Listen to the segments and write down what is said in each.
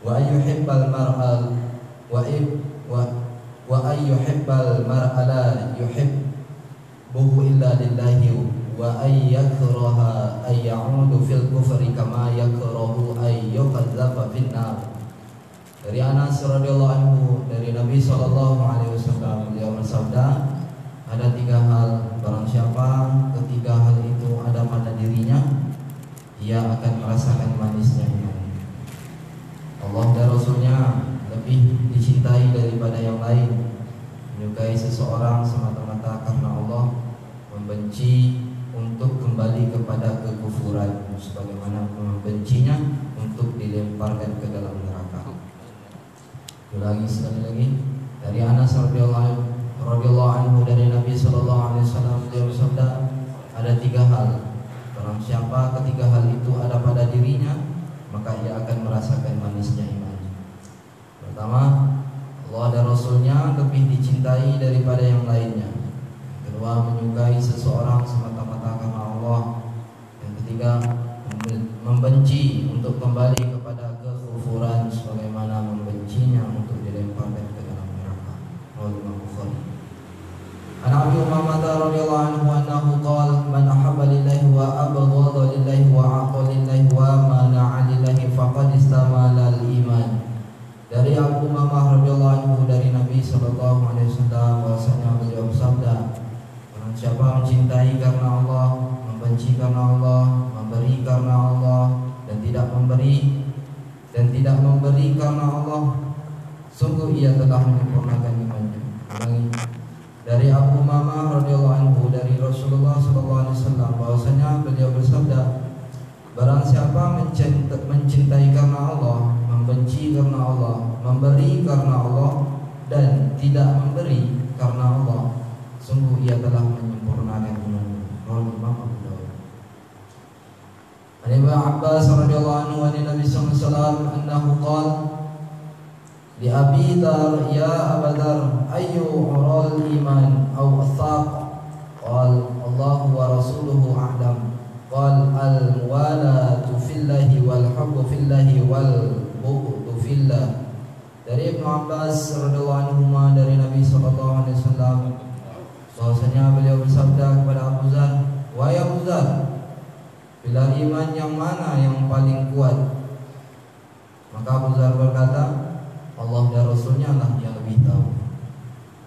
wa ayyuhibbal mar'al wa ayyuhibbal mar'a la yuhibbuhu illa lillahi wa ayyakraha ay ya'udu fil kufri kama yakrahu ay yuqadzafa fin nar. Dari Anas radhiyallahu anhu dari Nabi sallallahu alaihi wasallam, beliau bersabda, ada 3 hal, barang siapa ketiga hal itu ada pada dirinya, ia akan merasakan manisnya iman. Allah dan Rasulnya lebih dicintai daripada yang lain. Menyukai seseorang semata-mata karena Allah, membenci untuk kembali kepada kekufuran, sebagaimana membencinya untuk dilemparkan ke dalam neraka. Ulangi sekali lagi. Dari Anas radhiyallahu anhu dari Nabi sallallahu alaihi wasallam, beliau bersabda, ada 3 hal, barang siapa ketiga hal itu ada pada dirinya, maka ia akan merasakan manisnya iman. Pertama, Allah dan Rasulnya lebih dicintai daripada yang lainnya. Yang kedua, menyukai seseorang semata-mata karena Allah. Yang ketiga, membenci untuk kembali kepada kekufuran, sebagaimana membencinya untuk dilemparkan ke dalam neraka. Imam Bukhari. An Abi Umamah radhiyallahu anhu annahu qala man ahabba lillahi wa abghadha lillahi wa aqa lillahi wa mana'a lillahi faqad istamala al-iman. Dari Abu Umamah radhiyallahu anhu dari Nabi sallallahu alaihi wasallam, bahwasanya beliau bersabda, barang siapa mencintai karena Allah, membenci karena Allah, memberi karena Allah dan tidak memberi karena Allah, sungguh ia telah menyempurnakan imannya. Dari Abu Umamah radhiyallahu anhu dari Rasulullah sallallahu alaihi wasallam, bahwasanya beliau bersabda, barang siapa mencintai karena Allah, membenci karena Allah, memberi karena Allah dan tidak memberi karena Allah, sungguh ia telah menyempurnakan imannya. Imam Abu Dawud. Ibnu Abbas radhiyallahu anhu an Nabi sallallahu alaihi wasallam annahu qala li Abi Dzar, ya Abu Dzar, ayyu ural iman aw athaq? Qala Allahu wa rasuluhu a'lam. Qala al-muwalatu fillahi wal hubbu fillahi wal bughdu fillah. Dari Ibnu Abbas radhiyallahu anhu dari Nabi sallallahu alaihi wasallam, bahwasanya beliau bersabda kepada Abu Dzar, wahai Abu Dzar, pilar iman yang mana yang paling kuat? Maka Abu Dzar berkata, Allah dan Rasulnya lah yang lebih tahu.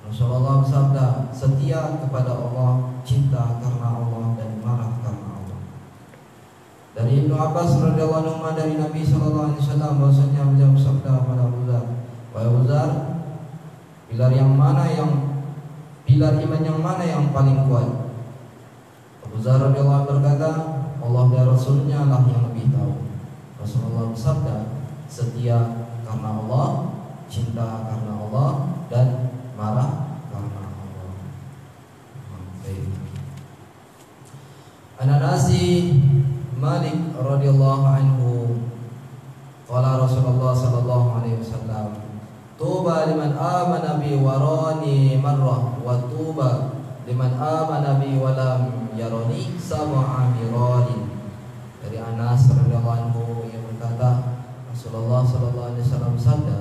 Rasulullah bersabda, setia kepada Allah, cinta karena Allah dan marah karena Allah. Dari Ibnu Abbas radhiyallahu anhu dari Nabi sallallahu alaihi wasallam, bahwasanya beliau bersabda kepada Abu Dzar, wahai Abu Dzar, pilar iman yang mana yang paling kuat? Abu Dzar radhiyallahu anhu berkata, Allah dan Rasulnya lah yang lebih tahu. Rasulullah bersabda, setia karena Allah, cinta karena Allah dan marah karena Allah. Anas Malik radhiyallahu anhu qala Rasulullah sallallahu alaihi wasallam, tuba liman amana bi warani marrah wa tuba liman amana bi wa lam yarani sab'a mirarin. Dari Anas radhiyallahu anhu yang berkata, Rasulullah sallallahu alaihi wasallam bersabda,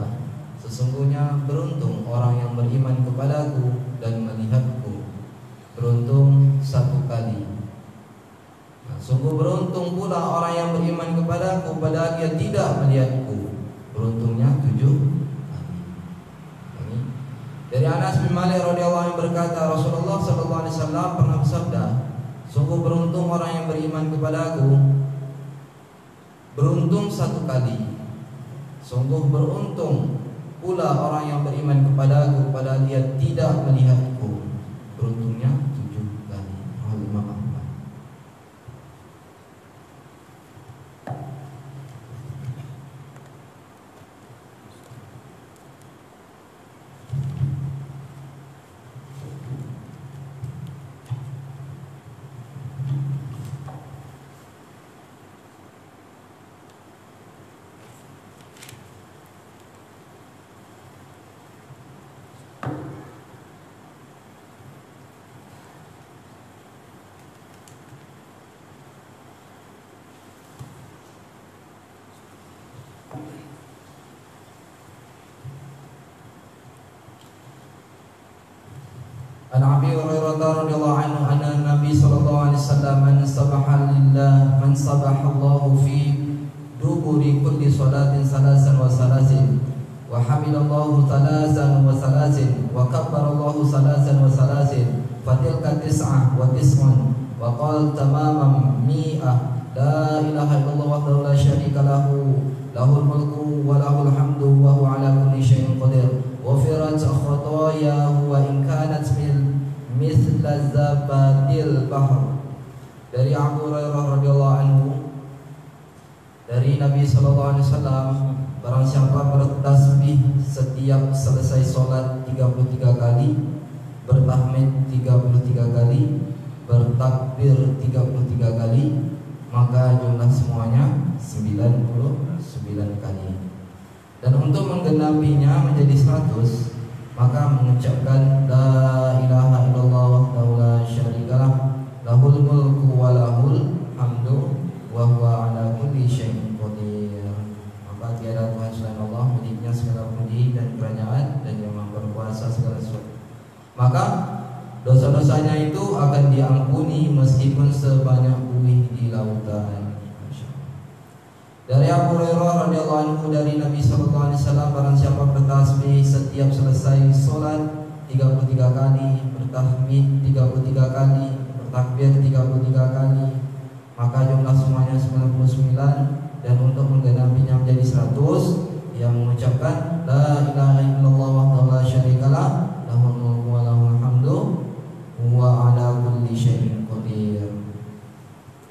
sesungguhnya beruntung orang yang beriman kepadaku dan melihatku, beruntung 1 kali. Sungguh beruntung pula orang yang beriman kepadaku padahal dia tidak melihatku, beruntungnya 7 kali. Dari Anas bin Malik radhiyallahu anhu berkata, Rasulullah sallallahu alaihi wasallam pernah bersabda, sungguh beruntung orang yang beriman kepadaku, beruntung 1 kali. Sungguh beruntung pula orang yang beriman kepadaku padahal dia tidak melihatku, beruntungnya 7 kali. Imam Ahmad. radhiyallahu anhu anna Nabi sallallahu alaihi wasallam man sabahallahu fi duburi kulli salatin salasan wa salasin wa hamidallahu salasan wa salasin wa kabbarallahu salasan wa salasin fatilka tis'ah wa tis'un wa qala tamaman mi'ah la ilaha illallah wahdahu la syarika lahu lahul mulku wa lahul hamdu wa huwa ala kulli syai'in qadir ghufirat khatayahu wa in kanat mithla zabadil bahr. Dari Abu Hurairah radhiyallahu anhu dari Nabi sallallahu alaihi wasallam, barang siapa bertasbih setiap selesai salat 33 kali, bertahmid 33 kali, bertakbir 33 kali, maka jumlah semuanya 99 kali. Dan untuk menggenapinya menjadi 100, maka mengucapkan la ilaha illallah wahdahu la syarikalah lahul mulku wa lahul hamdu wa huwa ala kulli syai'in qadir. Maka tiada Tuhan selain Allah, miliknya segala puji dan kerajaan, dan Dia Maha berkuasa segala sesuatu. Maka dosa-dosanya itu akan diampuni meskipun sebanyak buih di lautan. Dari Abu Hurairah radhiyallahu anhu dari Nabi sallallahu alaihi wasallam, barang siapa bertasbih setiap selesai salat 33 kali, bertahmid 33 kali, bertakbir 33 kali, maka jumlah semuanya 99. Dan untuk menggenapinya menjadi 100, yang mengucapkan la ilaha illallah wahdahu la syarikalah lahul mulku wa lahul hamdu wa ala kulli syai'in qadir.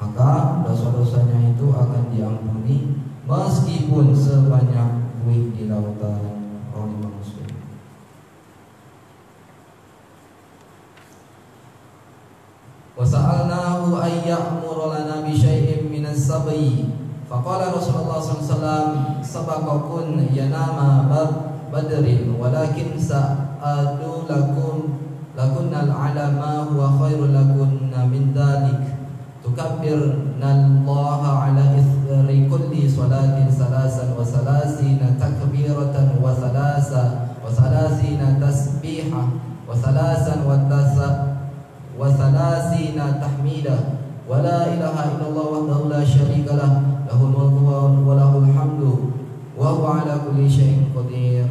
Maka dosa-dosanya itu akan diampuni meskipun sebanyak buih di lautan. Rawi Muslim. Wa sa'alnahu ay ya'muru lana bi syai'in min as-sabi. Faqala Rasulullah sallallahu alaihi wasallam, sabaqakum yanama badrin walakin sa'adu lakunnal alama huwa khairul lakunna min dhalik. Tukabbirnallaha ala ithri kulli salatin salasan wa salasina takbiratan wa salasina tasbihah wa salasan wa salasina tahmidah wa la ilaha illallah wahdahu la syarikalah lahul mulku wa lahul hamdu wa huwa ala kulli syai'in qadir.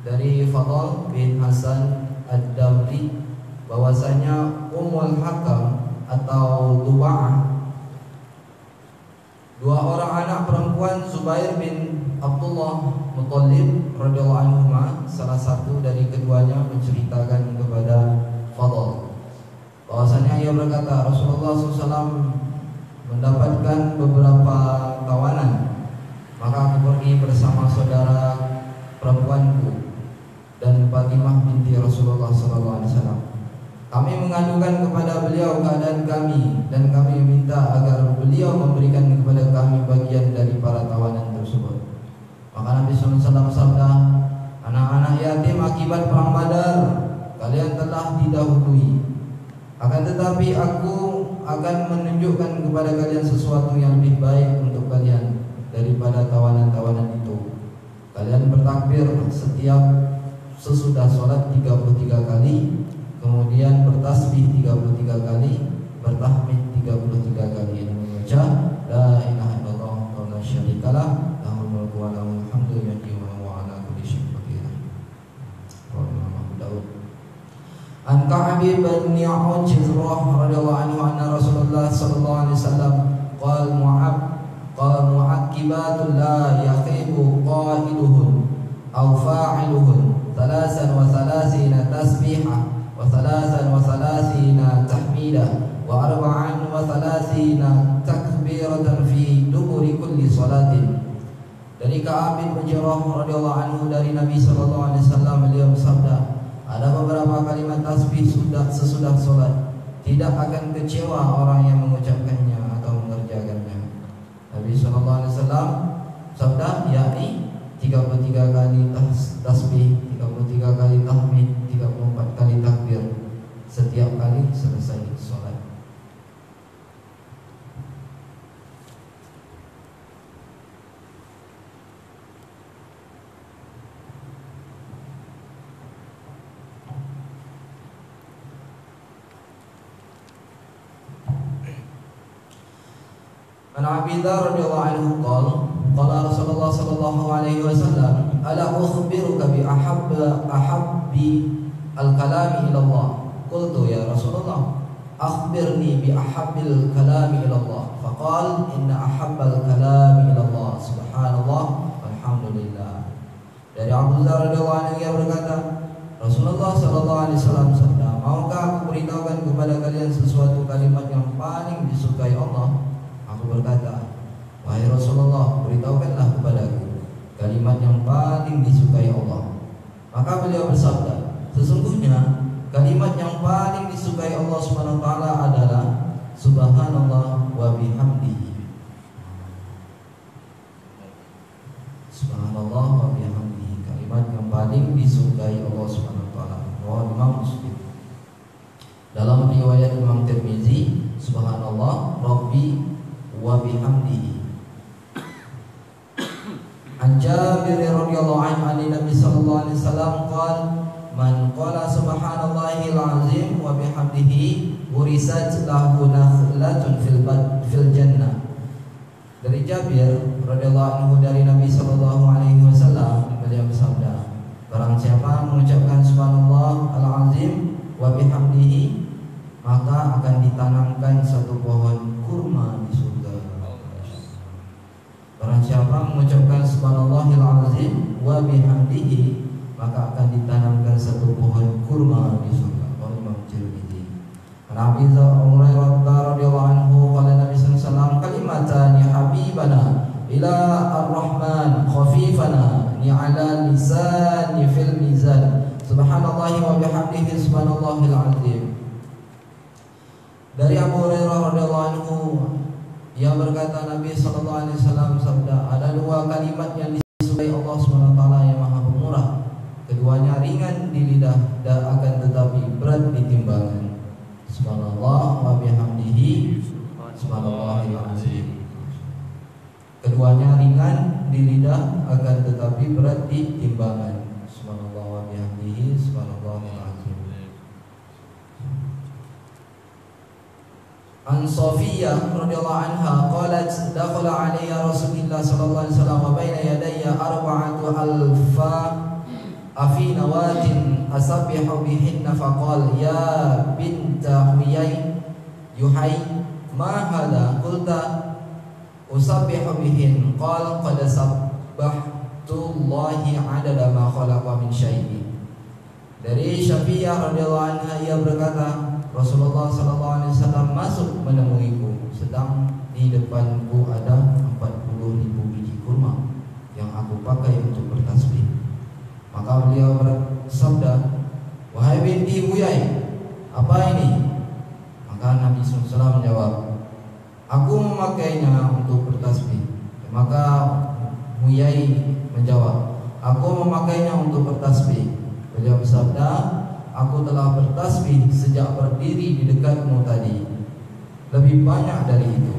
Dari Fadl bin Hasan Ad-Damri bahwasanya Ummul Hakam atau Duwa'ah, dua orang anak perempuan Zubair bin Abdullah Muttalib radhiyallahu anhuma, salah satu dari keduanya menceritakan kepada Fadl bahwasanya ia berkata, Rasulullah SAW mendapatkan beberapa tawanan, maka aku pergi bersama saudara perempuanku dan Fatimah binti Rasulullah SAW. Kami mengadukan kepada beliau keadaan kami, dan kami minta agar beliau memberikan kepada kami bagian dari para tawanan tersebut. Maka Nabi SAW sabda, anak-anak yatim akibat perang Badar kalian telah didahului. Akan tetapi aku akan menunjukkan kepada kalian sesuatu yang lebih baik untuk kalian daripada tawanan-tawanan itu. Kalian bertakbir setiap sesudah sholat 33 kali, kemudian bertasbih 33 kali, bertahmid 33 kali, dan membaca la ilaha illallah wa la syarikalah lahul mulku wa lahul hamdu wa ala kulli syai'in qadir. Abu Daud. An Ka'ab bin Ujrah radhiyallahu anhu anna Rasulullah sallallahu alaihi wasallam qala mu'aqibatul la yakhibu qailuhun aw fa'iluhun thalasan wa thalathina tasbihah wa thalathan wa thalathina tahmidah wa arba'an wa thalathina takbiratan fi duburi kulli salatin. Dari Ka'ab bin Ujrah radhiyallahu anhu dari Nabi sallallahu alaihi wasallam, beliau bersabda, ada beberapa kalimat tasbih sesudah salat tidak akan kecewa orang yang mengucapkannya atau mengerjakannya. Nabi sallallahu alaihi wasallam sabda, yakni 33 kali tasbih, 33 kali tahmid, 34 kali takbir setiap kali selesai sholat. An Abi Dzar radhiyallahu anhu qala Rasulullah sallallahu alaihi wasallam, ala ukhbiruka bi ahabbi al-kalami ila Allah. Qultu ya Rasulullah, akhbirni bi ahabbil kalami ila Allah. Faqal inna ahabbal kalami ila Allah subhanallah walhamdulillah. Dari Abu Dzar radhiyallahu anhu yang berkata, Rasulullah sallallahu alaihi wasallam sabda, maukah aku beritahukan kepada kalian sesuatu kalimat yang paling disukai Allah? Aku berkata, wahai Rasulullah, beritahukanlah kepadaku kalimat yang paling disukai Allah. Maka beliau bersabda, sesungguhnya kalimat yang paling disukai Allah Subhanahu wa taala adalah subhanallah wa bihamdihi. Subhanallah wa bihamdihi, kalimat yang paling disukai Allah Subhanahu wa taala. Riwayat Imam Muslim. Dalam riwayat Imam Tirmizi, subhanallah rabbi wa bihamdihi. An Jabir radhiyallahu anhu an Nabi sallallahu alaihi wasallam qala, man qala subhanallahil azim wa bihamdihi urisat lahu nakhlatun fil jannah. Dari Jabir radhiyallahu anhu dari Nabi sallallahu alaihi wasallam, beliau bersabda, barang siapa mengucapkan subhanallah al-azim wa bihamdihi, maka akan ditanamkan satu pohon kurma di surga. Barang siapa mengucapkan subhanallahil azim wa bihamdihi, maka akan ditanamkan satu pohon kurma di surga. Imam Tirmizi. Nabi Hurairah radhiyallahu anhu qala Nabi sallallahu alaihi wasallam, kalimatani habibana ila ar-rahman khafifana ni ala lisani fil mizan subhanallahi wa bihamdihi subhanallahil azim. Dari Abu Hurairah radhiyallahu anhu yang berkata, Nabi sallallahu alaihi wasallam sabda, ada dua kalimat yang disukai Allah Subhanahu wa taala yang Maha Pemurah. Keduanya ringan di lidah dan akan tetapi berat di timbangan. Subhanallah wa bihamdihi subhanallahil azim. Keduanya ringan di lidah akan tetapi berat di timbangan. Subhanallah wa bihamdihi subhanallahil azim. An Safiyah radhiyallahu anha qalat, dakhala alayya Rasulullah sallallahu alaihi wasallam wa baina yadayya arba'atu alfa afi nawatin asabbihu bihinna faqala ya binta Yuhai ma hadha qulta usabbihu bihin qala qad sabbahtullahi adada ma khalaqa min syai'in. Dari Syafiyah radhiyallahu anha, ia berkata, Rasulullah sallallahu alaihi wasallam masuk menemuiku, sedang di depanku ada 40.000 biji kurma yang aku pakai untuk bertasbih. Maka beliau bersabda, wahai binti Huyai, apa ini? Maka Nabi SAW menjawab, aku memakainya untuk bertasbih. Maka Huyai menjawab, aku memakainya untuk bertasbih. Beliau bersabda, aku telah bertasbih sejak berdiri di dekatmu tadi, lebih banyak dari itu.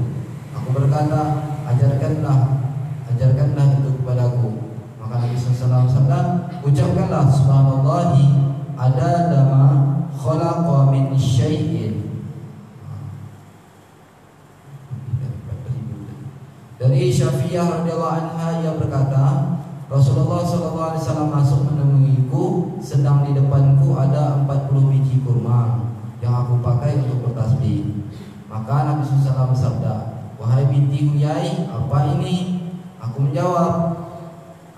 Aku berkata, ajarkanlah itu kepadaku. Maka Nabi SAW bersabda, ucapkanlah subhanallahi adada ma khalaqa min syai'in. Dari Syafiyah radhiyallahu anha, ia berkata, Rasulullah SAW masuk menemuiku, sedang di depanku ada 40 biji kurma yang aku pakai untuk bertasbih. Maka Nabi SAW bersabda, wahai binti Huyai, apa ini? Aku menjawab,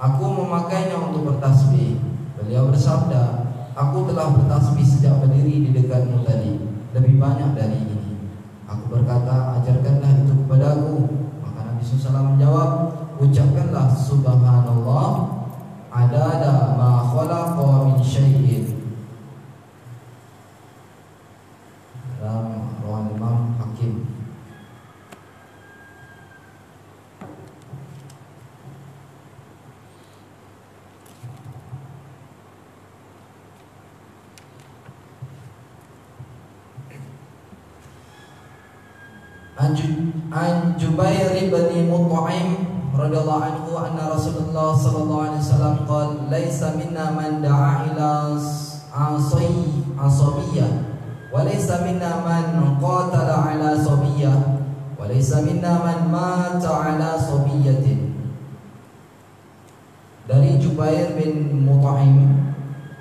aku memakainya untuk bertasbih. Beliau bersabda, aku telah bertasbih sejak berdiri di dekatmu tadi, lebih banyak dari ini. Aku berkata, ajarkanlah itu kepadaku. Maka Nabi SAW menjawab, ucapkanlah subhanallah adada ma khalaqa min syai'in. Dalam riwayat Imam Hakim. An Jubair bin Mut'im radhiyallahu anhu anna Rasulullah sallallahu alaihi wasallam qala laisa minna man da'a ila asabiyyah wa laisa minna man qatala ala sabiyyah wa laisa Laisa minna man mata ala sabiyatin. Dari Jubair bin Mut'im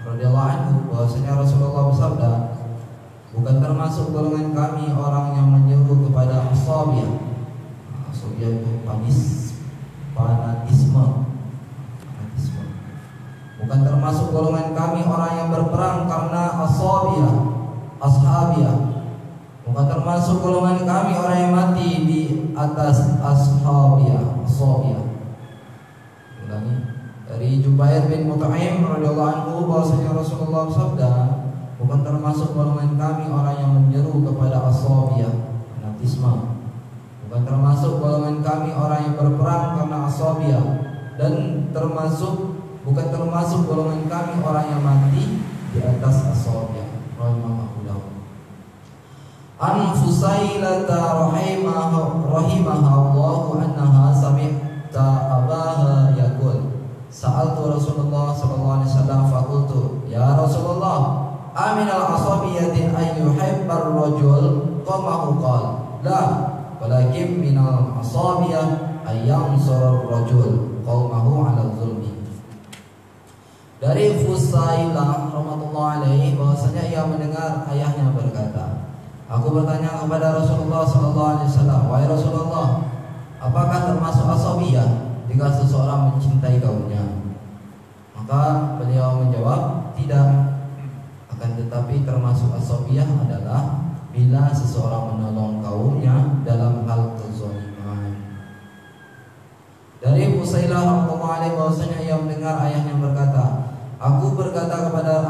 radhiyallahu anhu bahwasanya Rasulullah bersabda, bukan termasuk golongan kami orang yang menyuruh kepada asabiyah. Asabiyah itu fanatisme. Bukan termasuk golongan kami orang yang berperang karena ashabiyah. Bukan termasuk golongan kami orang yang mati di atas ashabiyah. Ulangi. Dari Jubair bin Mut'im radhiyallahu anhu bahwasanya Rasulullah bersabda, bukan termasuk golongan kami orang yang menyeru kepada ashabiyah, fanatisme. Bukan termasuk golongan kami orang yang berperang karena ashabiyah, dan bukan termasuk golongan kami orang yang mati di atas ashabiyah. Rahimahullah. An Fusailata rahimahullah annaha sami'ta abaha yaqul sa'altu Rasulullah sallallahu alaihi wasallam faqultu ya Rasulullah aminal asabiyatin ay yuhibbar rajul qamahu qala la walakin minal asabiyah ay yansur rajul qaumahu ala zulmi. Dari Fusailah rahmatullahi alaihi bahwasanya ia mendengar ayahnya berkata, aku bertanya kepada Rasulullah sallallahu alaihi wasallam, wahai Rasulullah, apakah termasuk asabiyah jika seseorang mencintai kaumnya? Maka beliau menjawab, tidak. Akan tetapi termasuk asabiyah adalah bila seseorang menolong kaumnya dalam hal kezaliman. Dari Fusailah rahimahullah alaihi bahwasanya ia mendengar ayahnya berkata, aku bertanya kepada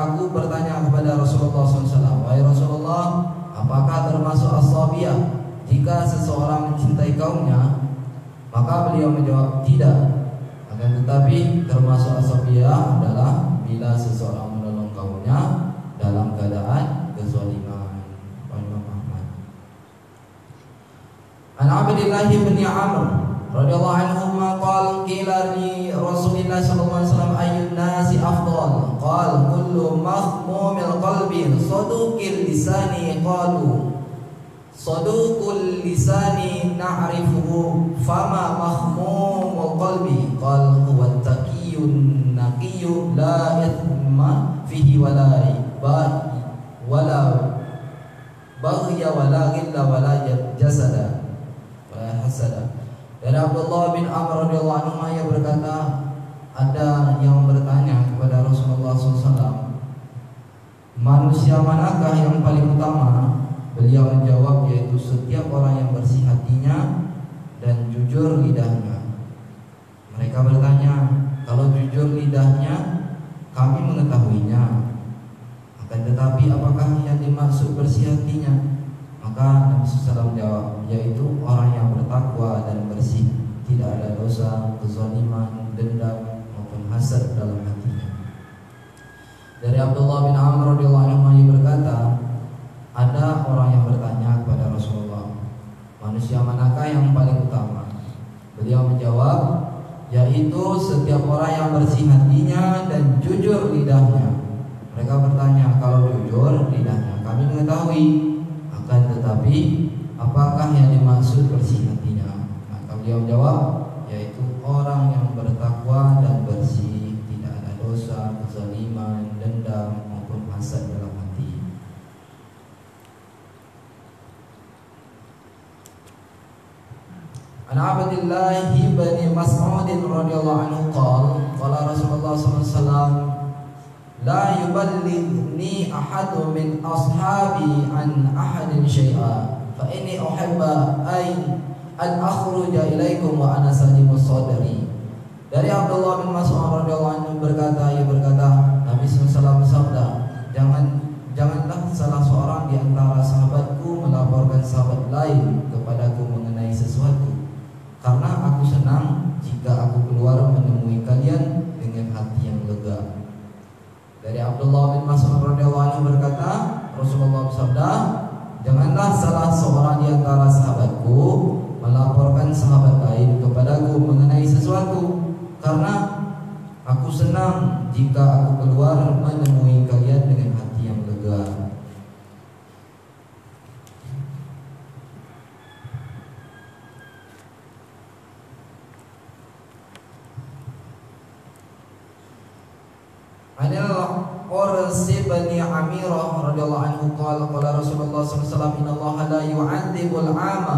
Rasulullah SAW, wahai Rasulullah, apakah termasuk asabiyah jika seseorang mencintai kaumnya? Maka beliau menjawab, tidak. Akan tetapi termasuk asabiyah adalah bila seseorang menolong kaumnya dalam keadaan kezaliman. An Abdillah bin Amr radhiyallahu anhu qala qila li Rasulillah sallallahu alaihi wasallam ayyun nasi afdal qala kullu mahmumil qalbi saduqil lisani qalu saduqul lisani na'rifuhu fama mahmumul qalbi qala huwa taqiyun naqiyyu la ithma fihi wala baghya wala ghilla wala jasada wala hasada. Dari Abdullah bin Amr radhiyallahu anhu ia berkata, ada yang bertanya kepada Rasulullah SAW, manusia manakah yang paling utama? Beliau menjawab, yaitu setiap orang yang bersih hatinya dan jujur lidahnya. Mereka bertanya, kalau jujur lidahnya kami mengetahuinya, akan tetapi apakah yang dimaksud bersih hatinya? Maka Nabi SAW menjawab, yaitu orang yang bertakwa dan bersih, tidak ada dosa, kezaliman, dendam maupun hasad dalam hatinya. Dari Abdullah bin Amr radhiyallahu anhu ia berkata, ada orang yang bertanya kepada Rasulullah, manusia manakah yang paling utama? Beliau menjawab, yaitu setiap orang yang bersih hatinya dan jujur lidahnya. Mereka bertanya, kalau jujur lidahnya kami mengetahui, akan tetapi apakah yang dimaksud bersih hatinya? Maka beliau menjawab, yaitu orang yang bertakwa dan bersih, tidak ada dosa, kezaliman, dendam maupun hasad dalam hati. An Abdillah bin Mas'ud radhiyallahu anhu qala Rasulullah sallallahu alaihi wasallam, la yuballighni ahadun min ashabi an ahadin syai'a fa inni uhibba an akhruja ilaikum wa ana salimus sadri. Dari Abdullah bin Mas'ud radhiyallahu anhu ia berkata, Nabi SAW bersabda, janganlah salah seorang di antara sahabatku melaporkan sahabat lain kepadaku mengenai sesuatu, karena aku senang jika aku keluar menemui kalian dengan hati yang lega. Dari Abdullah bin Mas'ud radhiyallahu anhu berkata, Rasulullah bersabda, janganlah salah seorang di antara sahabatku melaporkan sahabat lain kepadaku mengenai sesuatu, karena aku senang jika aku keluar menemui kalian dengan hati yang lega. Urs bin Amirah radhiyallahu anhu qala Rasulullah sallallahu alaihi wasallam innallaha la yu'adzibul 'ama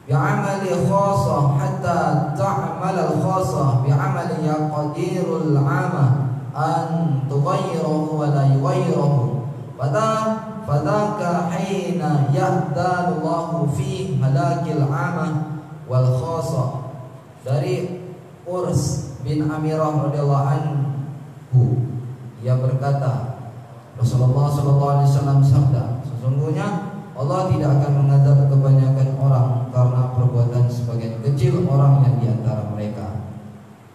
bi'amali khassah hatta ta'mal al-khassah bi'amali yaqdirul 'ama an tughayyirahu wa la yughayyiruhu fadaka hina ya'dalullahu fi halakil 'ama wal khassah. Dari Urs bin Amirah radhiyallahu anhu, ia berkata, Rasulullah sallallahu alaihi wasallam sabda, sesungguhnya Allah tidak akan mengazab kebanyakan orang karena perbuatan sebagian kecil orang yang diantara mereka.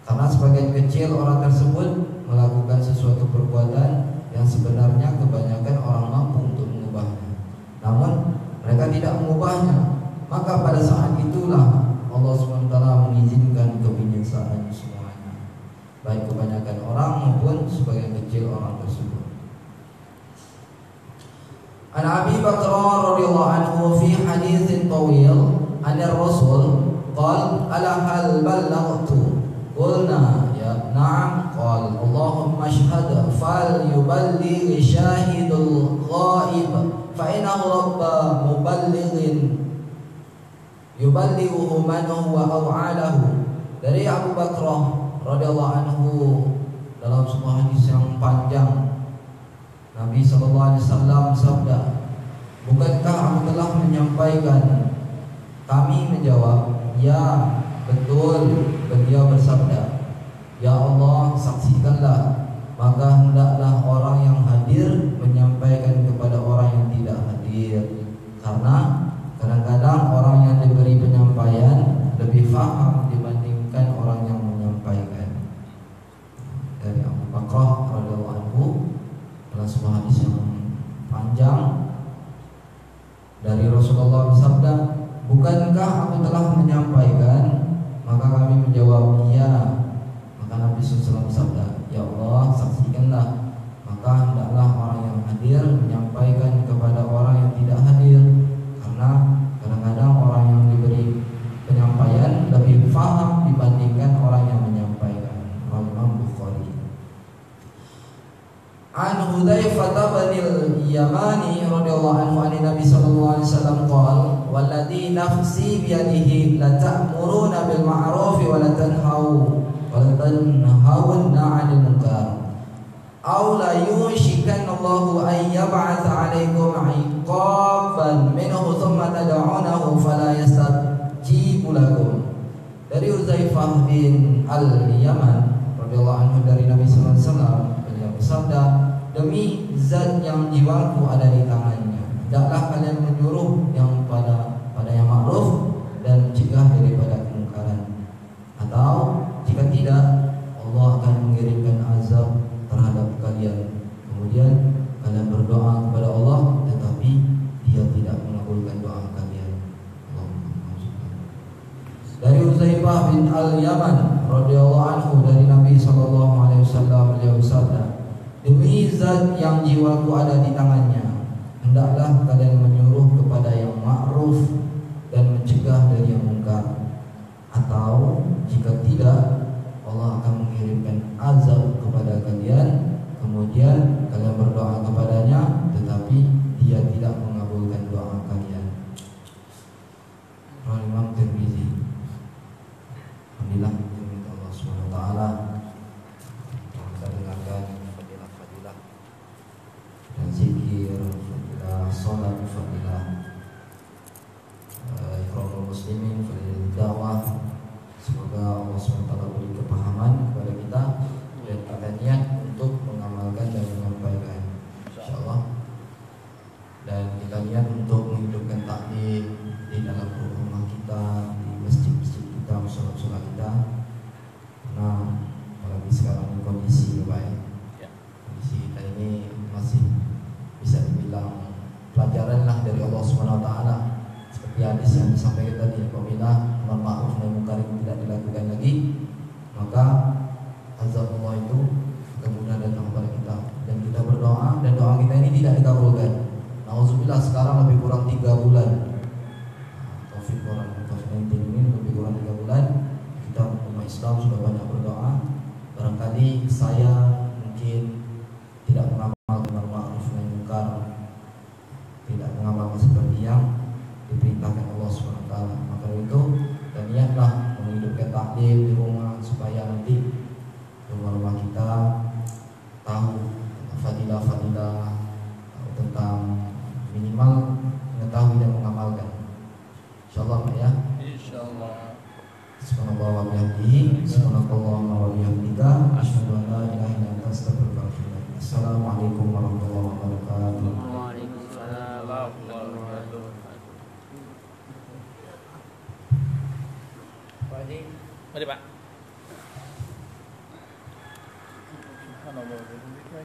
Karena sebagian kecil orang tersebut melakukan sesuatu perbuatan yang sebenarnya kebanyakan orang mampu untuk mengubahnya. Namun mereka tidak mengubahnya, maka pada saat itulah Allah SWT mengizinkan kebinasaan semuanya, baik kebanyakan orang maupun sebagian kecil orang tersebut. An Abi Bakr radhiyallahu anhu fi haditsin tawil an Rasul qala ala hal ballaghtu qulna ya na'am qala Allahumma ashhad fal yuballigh syahidul ghaib fa innahu rabba muballighin yuballighuhu man huwa aw'alahu. Dari Abu Bakr radhiyallahu anhu, dalam sebuah hadis yang panjang, Nabi sallallahu alaihi wasallam sabda, bukankah aku telah menyampaikan? Kami menjawab, ya betul. Beliau bersabda, ya Allah saksikanlah, maka hendaklah orang yang hadir menyampaikan kepada orang yang tidak hadir, karena kadang-kadang orang yang diberi penyampaian lebih faham dibandingkan orang yang menyampaikan. Dari Abu Bakr radhiyallahu anhu, dalam sebuah hadis yang panjang, dari Rasulullah bersabda, bukankah aku telah menyampaikan? Maka kami menjawab, iya. Maka Nabi SAW bersabda, ya Allah saksikanlah, maka hendaklah orang yang hadir menyampaikan kepada orang yang tidak hadir, karena kadang-kadang orang yang diberi penyampaian lebih faham dibandingkan orang yang menyampaikan. Imam Bukhari. An Hudzaifah bin Yamani radhiyallahu anhu an Nabi sallallahu alaihi wasallam qala walladzi nafsi bi yadihi la ta'muruna bil ma'ruf wa la tanhauna 'anil munkar aw la yushikanna Allahu an yab'atha 'alaikum 'iqaban minhu thumma tad'unahu fala yastajibu lakum. Dari Hudzaifah bin Al-Yaman radhiyallahu anhu, dari Nabi sallallahu alaihi wasallam, beliau bersabda, demi zat yang jiwaku ada di tangannya, hendaklah kalian menyuruh yang pada yang ma'ruf dan mencegah daripada kemungkaran, atau jika tidak Allah akan mengirimkan azab terhadap kalian. Kemudian kalian berdoa kepada Allah tetapi Dia tidak mengabulkan doa kalian. Dari Hudzaifah bin Al-Yaman radhiyallahu anhu, dari Nabi sallallahu alaihi wasallam, beliau bersabda, demi zat yang jiwaku ada di tangannya, hendaklah kalian menyuruh kepada yang ma'ruf dan mencegah dari yang mungkar, atau jika tidak Allah akan mengirimkan azab kepada kalian. Kemudian kalian berdoa kepadanya tetapi Dia tidak mengabulkan doa kalian. Imam Tirmizi. Alhamdulillah, minta Allah Subhanahu wa taala kita dengarkan fadilah-fadilah dan zikir, fadilah salat, fadilah ikhramul muslimin, fadilah dakwah. Semoga Allah Subhanahu wa taala beri kepahaman kepada kita dan kita niat untuk mengamalkan dan menyampaikan, insyaallah. Dan kita niat untuk menghidupkan taklim di dalam rumah kita, di masjid-masjid kita, musola-musola kita. Karena apalagi sekarang kondisi baik, kondisi kita ini masih bisa dibilang pelajaran lah dari Allah Subhanahu wa taala. Seperti hadis yang disampaikan tadi, apabila amar ma'ruf nahi munkar tidak dilakukan lagi, maka azab Allah itu akan mudah datang kepada kita, dan kita berdoa dan doa kita ini tidak dikabulkan. Nauzubillah, sekarang lebih kurang 3 bulan COVID-19 ini, lebih kurang 3 bulan kita umat Islam sudah banyak berdoa. Barangkali saya mungkin tidak mengamalkan ma'ruf nahi munkar, tidak mengamalkan seperti yang diperintahkan Allah SWT. Maka itu dan niatlah menghidupkan taklim di rumah supaya nanti rumah-rumah kita tahu fadilah-fadilah tentang minimal mengetahui dan mengamalkan. Insyaallah ya. Insyaallah. Subhanallah wa bihamdihi, subhanallah wa bihamdika, asyhadu an la ilaha illa anta astaghfiruka wa atubu ilaik. Assalamualaikum warahmatullahi wabarakatuh. Waalaikumsalam warahmatullahi wabarakatuh. Mari Pak. Subhanallah.